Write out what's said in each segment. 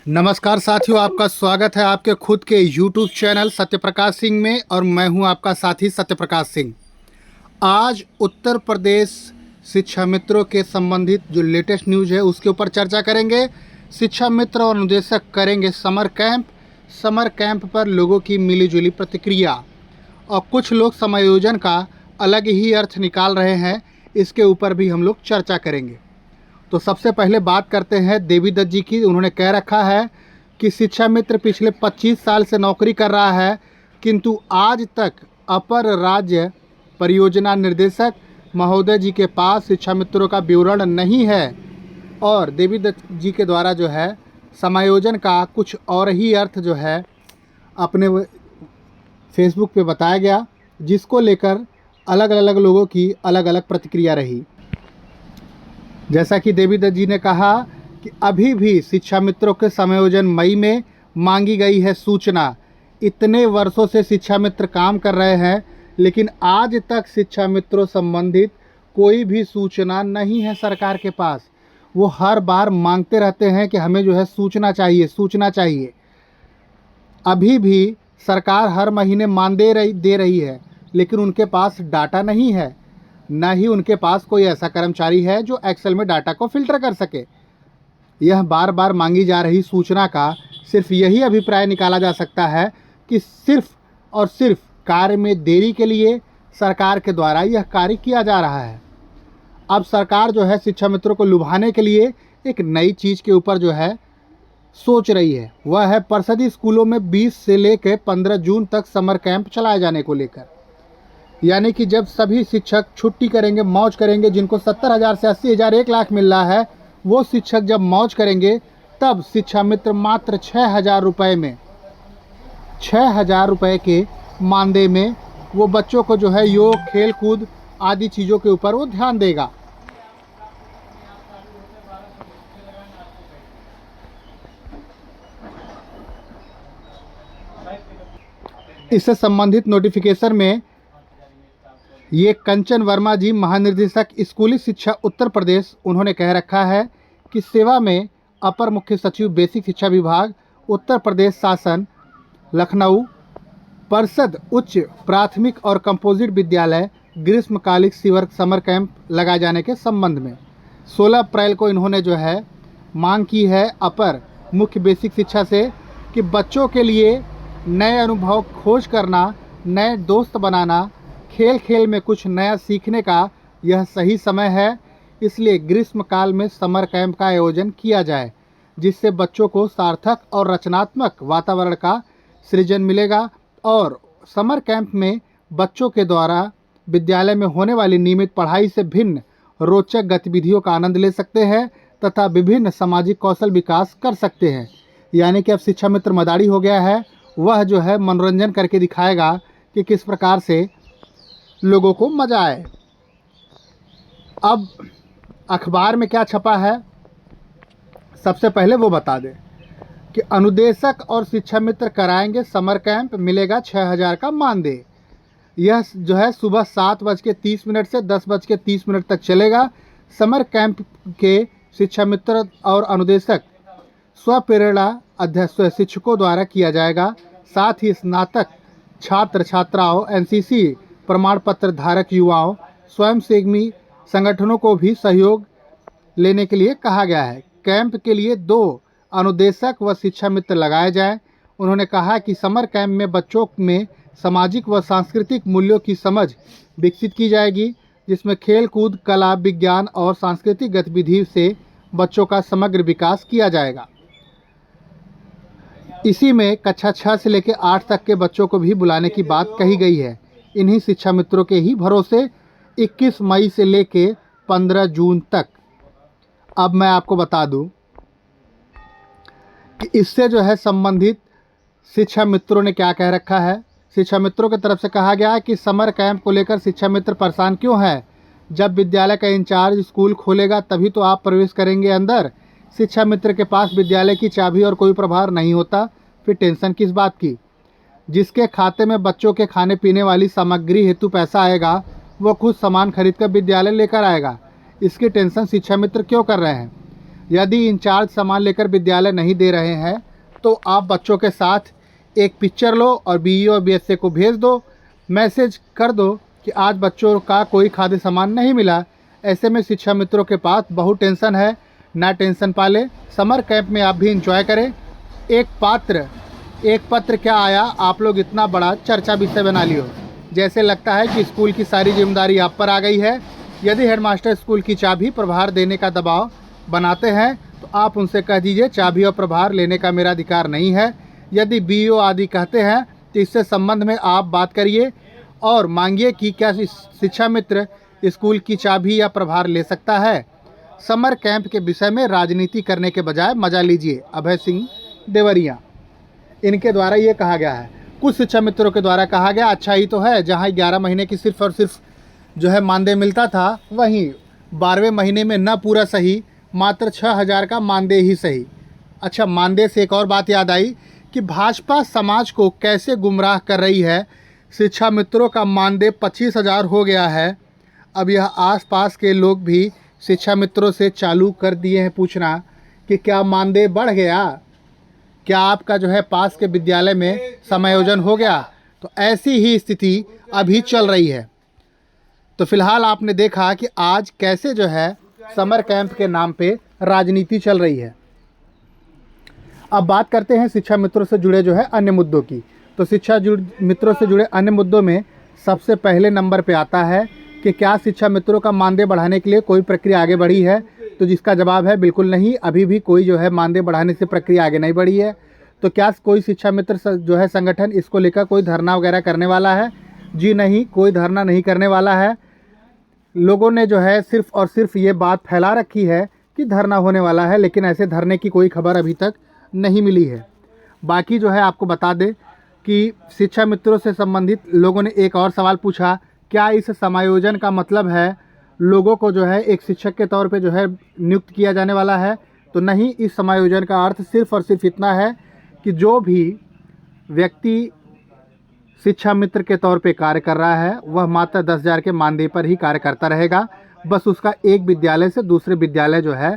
नमस्कार साथियों, आपका स्वागत है आपके खुद के YouTube चैनल सत्यप्रकाश सिंह में। और मैं हूं आपका साथी सत्यप्रकाश सिंह। आज उत्तर प्रदेश शिक्षा मित्रों के संबंधित जो लेटेस्ट न्यूज़ है उसके ऊपर चर्चा करेंगे। शिक्षा मित्र और अनुदेशक करेंगे समर कैंप पर लोगों की मिलीजुली प्रतिक्रिया, और कुछ लोग समायोजन का अलग ही अर्थ निकाल रहे हैं। इसके ऊपर भी हम लोग चर्चा करेंगे। तो सबसे पहले बात करते हैं देवी दत्त जी की। उन्होंने कह रखा है कि शिक्षा मित्र पिछले 25 साल से नौकरी कर रहा है, किंतु आज तक अपर राज्य परियोजना निर्देशक महोदय जी के पास शिक्षा मित्रों का विवरण नहीं है। और देवी दत्त जी के द्वारा जो है समायोजन का कुछ और ही अर्थ जो है अपने फेसबुक पे बताया गया, जिसको लेकर अलग अलग लोगों की अलग अलग प्रतिक्रिया रही। जैसा कि देवी दत्त जी ने कहा कि अभी भी शिक्षा मित्रों के समायोजन मई में मांगी गई है सूचना। इतने वर्षों से शिक्षा मित्र काम कर रहे हैं, लेकिन आज तक शिक्षा मित्रों संबंधित कोई भी सूचना नहीं है सरकार के पास। वो हर बार मांगते रहते हैं कि हमें जो है सूचना चाहिए। अभी भी सरकार हर महीने मानदेय दे रही है, लेकिन उनके पास डाटा नहीं है। न ही उनके पास कोई ऐसा कर्मचारी है जो एक्सेल में डाटा को फिल्टर कर सके। यह बार बार मांगी जा रही सूचना का सिर्फ यही अभिप्राय निकाला जा सकता है कि सिर्फ और सिर्फ कार्य में देरी के लिए सरकार के द्वारा यह कार्य किया जा रहा है। अब सरकार जो है शिक्षा मित्रों को लुभाने के लिए एक नई चीज़ के ऊपर जो है सोच रही है। वह है परिषदीय स्कूलों में 20 से लेकर 15 जून तक समर कैंप चलाए जाने को लेकर। यानी कि जब सभी शिक्षक छुट्टी करेंगे, मौज करेंगे, जिनको 70,000 से 80,000 1 लाख मिल रहा है, वो शिक्षक जब मौज करेंगे तब शिक्षा मित्र मात्र 6,000 रुपये में, 6,000 रुपये के मानदेय में वो बच्चों को जो है योग, खेल कूद आदि चीज़ों के ऊपर वो ध्यान देगा। इससे संबंधित नोटिफिकेशन में ये कंचन वर्मा जी, महानिदेशक स्कूली शिक्षा उत्तर प्रदेश, उन्होंने कह रखा है कि सेवा में अपर मुख्य सचिव बेसिक शिक्षा विभाग उत्तर प्रदेश शासन लखनऊ परिषद उच्च प्राथमिक और कंपोजिट विद्यालय ग्रीष्मकालिक समर कैंप लगाए जाने के संबंध में 16 अप्रैल को इन्होंने जो है मांग की है अपर मुख्य बेसिक शिक्षा से कि बच्चों के लिए नए अनुभव खोज करना, नए दोस्त बनाना, खेल खेल में कुछ नया सीखने का यह सही समय है। इसलिए ग्रीष्मकाल में समर कैंप का आयोजन किया जाए, जिससे बच्चों को सार्थक और रचनात्मक वातावरण का सृजन मिलेगा और समर कैंप में बच्चों के द्वारा विद्यालय में होने वाली नियमित पढ़ाई से भिन्न रोचक गतिविधियों का आनंद ले सकते हैं तथा विभिन्न सामाजिक कौशल विकास कर सकते हैं। यानी कि अब शिक्षा मित्र मदारी हो गया है, वह जो है मनोरंजन करके दिखाएगा कि किस प्रकार से लोगों को मजा आए। अब अखबार में क्या छपा है सबसे पहले वो बता दें कि अनुदेशक और शिक्षा मित्र कराएंगे समर कैंप, मिलेगा 6,000 का मानदेय। यह जो है सुबह 7:30 से 10:30 तक चलेगा। समर कैंप के शिक्षा मित्र और अनुदेशक स्वप्रेरणा अध्यक्ष शिक्षकों द्वारा किया जाएगा। साथ ही स्नातक छात्र छात्राओं, एनसीसी प्रमाण पत्र धारक युवाओं, स्वयंसेवी संगठनों को भी सहयोग लेने के लिए कहा गया है। कैंप के लिए 2 अनुदेशक व शिक्षा मित्र लगाए जाएं। उन्होंने कहा कि समर कैंप में बच्चों में सामाजिक व सांस्कृतिक मूल्यों की समझ विकसित की जाएगी, जिसमें खेल कूद, कला, विज्ञान और सांस्कृतिक गतिविधि से बच्चों का समग्र विकास किया जाएगा। इसी में कक्षा 6 से लेकर 8 तक के बच्चों को भी बुलाने की बात कही गई है। इन्हीं शिक्षा मित्रों के ही भरोसे 21 मई से लेके 15 जून तक। अब मैं आपको बता दूं कि इससे जो है संबंधित शिक्षा मित्रों ने क्या कह रखा है। शिक्षा मित्रों की तरफ से कहा गया है कि समर कैंप को लेकर शिक्षा मित्र परेशान क्यों है। जब विद्यालय का इंचार्ज स्कूल खोलेगा तभी तो आप प्रवेश करेंगे अंदर। शिक्षा मित्र के पास विद्यालय की चाबी और कोई प्रभार नहीं होता, फिर टेंशन किस बात की। जिसके खाते में बच्चों के खाने पीने वाली सामग्री हेतु पैसा आएगा, वो खुद सामान खरीद कर विद्यालय लेकर आएगा। इसकी टेंशन शिक्षा मित्र क्यों कर रहे हैं। यदि इंचार्ज सामान लेकर विद्यालय नहीं दे रहे हैं तो आप बच्चों के साथ एक पिक्चर लो और बीईओ और बीएसए को भेज दो, मैसेज कर दो कि आज बच्चों का कोई खाद्य सामान नहीं मिला। ऐसे में शिक्षा मित्रों के पास बहुत टेंशन है, ना टेंशन पाले। समर कैंप में आप भी इंजॉय करें। एक पत्र क्या आया, आप लोग इतना बड़ा चर्चा विषय बना लियो। जैसे लगता है कि स्कूल की सारी जिम्मेदारी आप पर आ गई है। यदि हेडमास्टर स्कूल की चाबी प्रभार देने का दबाव बनाते हैं तो आप उनसे कह दीजिए चाबी और प्रभार लेने का मेरा अधिकार नहीं है। यदि बीईओ आदि कहते हैं तो इससे संबंध में आप बात करिए और मांगिए कि क्या शिक्षा मित्र स्कूल की चाबी या प्रभार ले सकता है। समर कैंप के विषय में राजनीति करने के बजाय मजा लीजिए। अभय सिंह देवरिया, इनके द्वारा ये कहा गया है। कुछ शिक्षा मित्रों के द्वारा कहा गया, अच्छा ही तो है, जहाँ 11 महीने की सिर्फ और सिर्फ जो है मानदेय मिलता था, वहीं 12वें महीने में न पूरा सही, मात्र 6,000 का मानदेय ही सही। अच्छा, मानदेय से एक और बात याद आई कि भाजपा समाज को कैसे गुमराह कर रही है। शिक्षा मित्रों का मानदेय 25,000 हो गया है। अब यह आसपास के लोग भी शिक्षा मित्रों से चालू कर दिए हैं पूछना कि क्या मानदेय बढ़ गया, क्या आपका जो है पास के विद्यालय में समायोजन हो गया। तो ऐसी ही स्थिति अभी चल रही है। तो फिलहाल आपने देखा कि आज कैसे जो है समर कैंप के नाम पे राजनीति चल रही है। अब बात करते हैं शिक्षा मित्रों से जुड़े जो है अन्य मुद्दों की। तो मित्रों से जुड़े अन्य मुद्दों में सबसे पहले नंबर पे आता है कि क्या शिक्षा मित्रों का मानदेय बढ़ाने के लिए कोई प्रक्रिया आगे बढ़ी है। तो जिसका जवाब है बिल्कुल नहीं, अभी भी कोई जो है मानदेय बढ़ाने से प्रक्रिया आगे नहीं बढ़ी है। तो क्या कोई शिक्षा मित्र जो है संगठन इसको लेकर कोई धरना वगैरह करने वाला है? जी नहीं, कोई धरना नहीं करने वाला है। लोगों ने जो है सिर्फ और सिर्फ ये बात फैला रखी है कि धरना होने वाला है, लेकिन ऐसे धरने की कोई खबर अभी तक नहीं मिली है। बाकी जो है आपको बता दें कि शिक्षा मित्रों से संबंधित लोगों ने एक और सवाल पूछा, क्या इस समायोजन का मतलब है लोगों को जो है एक शिक्षक के तौर पे जो है नियुक्त किया जाने वाला है? तो नहीं, इस समायोजन का अर्थ सिर्फ और सिर्फ इतना है कि जो भी व्यक्ति शिक्षा मित्र के तौर पे कार्य कर रहा है वह मात्र 10,000 के मानदेय पर ही कार्य करता रहेगा। बस उसका एक विद्यालय से दूसरे विद्यालय जो है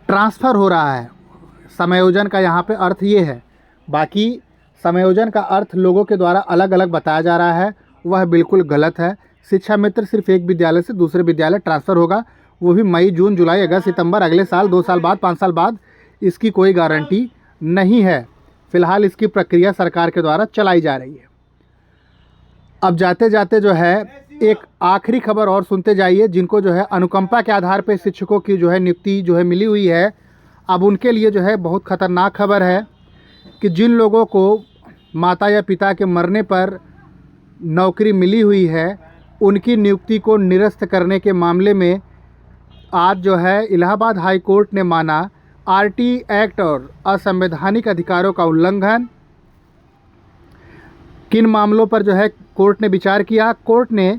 ट्रांसफ़र हो रहा है। समायोजन का यहाँ पे अर्थ ये है। बाकी समायोजन का अर्थ लोगों के द्वारा अलग अलग बताया जा रहा है, वह बिल्कुल गलत है। शिक्षा मित्र सिर्फ एक विद्यालय से दूसरे विद्यालय ट्रांसफ़र होगा, वो भी मई, जून, जुलाई, अगस्त, सितंबर, अगले साल, 2 साल बाद, 5 साल बाद। इसकी कोई गारंटी नहीं है। फिलहाल इसकी प्रक्रिया सरकार के द्वारा चलाई जा रही है। अब जाते जाते जो है एक आखिरी खबर और सुनते जाइए। जिनको जो है अनुकंपा के आधार पर शिक्षकों की जो है नियुक्ति जो है मिली हुई है, अब उनके लिए जो है बहुत ख़तरनाक खबर है कि जिन लोगों को माता या पिता के मरने पर नौकरी मिली हुई है, उनकी नियुक्ति को निरस्त करने के मामले में आज जो है इलाहाबाद हाई कोर्ट ने माना आरटी एक्ट और असंवैधानिक अधिकारों का उल्लंघन। किन मामलों पर जो है कोर्ट ने विचार किया? कोर्ट ने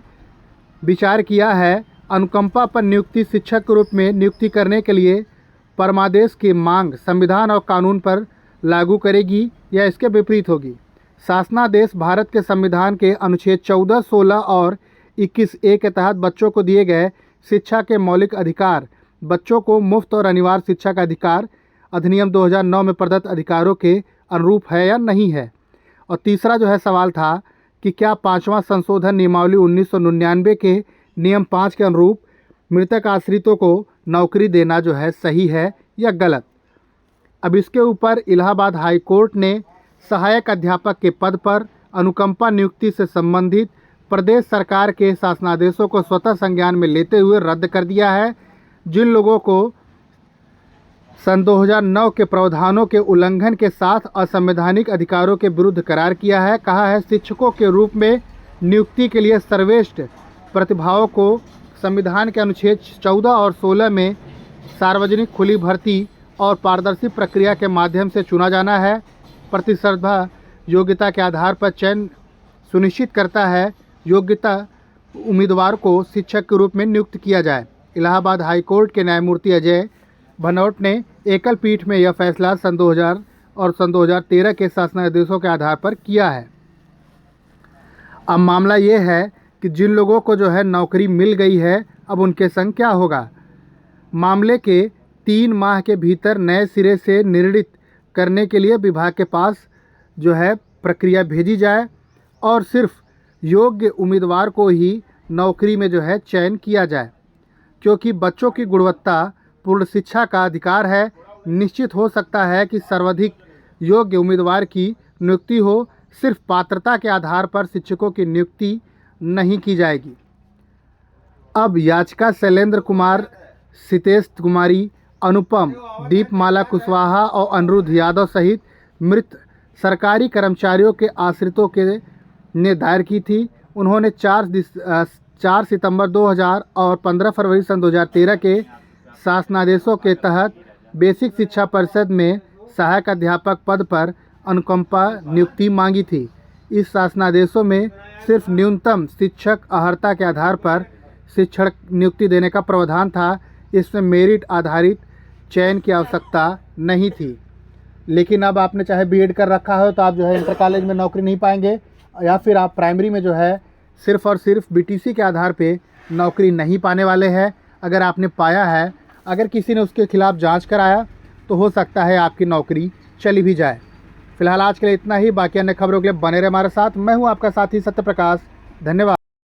विचार किया है अनुकंपा पर नियुक्ति शिक्षक के रूप में नियुक्ति करने के लिए परमादेश की मांग संविधान और कानून पर लागू करेगी या इसके विपरीत होगी। शासनादेश भारत के संविधान के अनुच्छेद 14, 16 और 21A के तहत बच्चों को दिए गए शिक्षा के मौलिक अधिकार, बच्चों को मुफ्त और अनिवार्य शिक्षा का अधिकार अधिनियम 2009 में प्रदत्त अधिकारों के अनुरूप है या नहीं है। और तीसरा जो है सवाल था कि क्या 5वां संशोधन नियमावली 1999 के नियम 5 के अनुरूप मृतक आश्रितों को नौकरी देना जो है सही है या गलत। अब इसके ऊपर इलाहाबाद हाई कोर्ट ने सहायक अध्यापक के पद पर अनुकंपा नियुक्ति से संबंधित प्रदेश सरकार के शासनादेशों को स्वतः संज्ञान में लेते हुए रद्द कर दिया है। जिन लोगों को सन 2009 के प्रावधानों के उल्लंघन के साथ असंवैधानिक अधिकारों के विरुद्ध करार किया है, कहा है शिक्षकों के रूप में नियुक्ति के लिए सर्वश्रेष्ठ प्रतिभाओं को संविधान के अनुच्छेद 14 और 16 में सार्वजनिक खुली भर्ती और पारदर्शी प्रक्रिया के माध्यम से चुना जाना है। प्रतिस्पर्धा योग्यता के आधार पर चयन सुनिश्चित करता है। योग्यता उम्मीदवार को शिक्षक के रूप में नियुक्त किया जाए। इलाहाबाद हाई कोर्ट के न्यायमूर्ति अजय भनोट ने एकल पीठ में यह फैसला सन 2000 और सन 2013 के शासनादेशों के आधार पर किया है। अब मामला ये है कि जिन लोगों को जो है नौकरी मिल गई है, अब उनके संग क्या होगा। मामले के 3 माह के भीतर नए सिरे से निर्णित करने के लिए विभाग के पास जो है प्रक्रिया भेजी जाए और सिर्फ योग्य उम्मीदवार को ही नौकरी में जो है चयन किया जाए, क्योंकि बच्चों की गुणवत्ता पूर्ण शिक्षा का अधिकार है। निश्चित हो सकता है कि सर्वाधिक योग्य उम्मीदवार की नियुक्ति हो, सिर्फ पात्रता के आधार पर शिक्षकों की नियुक्ति नहीं की जाएगी। अब याचिका शैलेंद्र कुमार, सितेश कुमारी, अनुपम, दीपमाला कुशवाहा और अनिरुद्ध यादव सहित मृत सरकारी कर्मचारियों के आश्रितों के ने दायर की थी। उन्होंने 4 सितंबर 2000 और 15 फरवरी सन 2013 के शासनादेशों के तहत बेसिक शिक्षा परिषद में सहायक अध्यापक पद पर अनुकंपा नियुक्ति मांगी थी। इस शासनादेशों में सिर्फ न्यूनतम शिक्षक अर्हता के आधार पर शिक्षक नियुक्ति देने का प्रावधान था। इसमें मेरिट आधारित चयन की आवश्यकता नहीं थी। लेकिन अब आपने चाहे बीएड कर रखा हो तो आप जो है इंटर कॉलेज में नौकरी नहीं पाएंगे, या फिर आप प्राइमरी में जो है सिर्फ और सिर्फ बीटीसी के आधार पे नौकरी नहीं पाने वाले हैं। अगर आपने पाया है, अगर किसी ने उसके खिलाफ़ जांच कराया तो हो सकता है आपकी नौकरी चली भी जाए। फिलहाल आज के लिए इतना ही। बाकी अन्य खबरों के लिए बने रहे हमारे साथ। मैं हूं आपका साथी सत्य प्रकाश। धन्यवाद।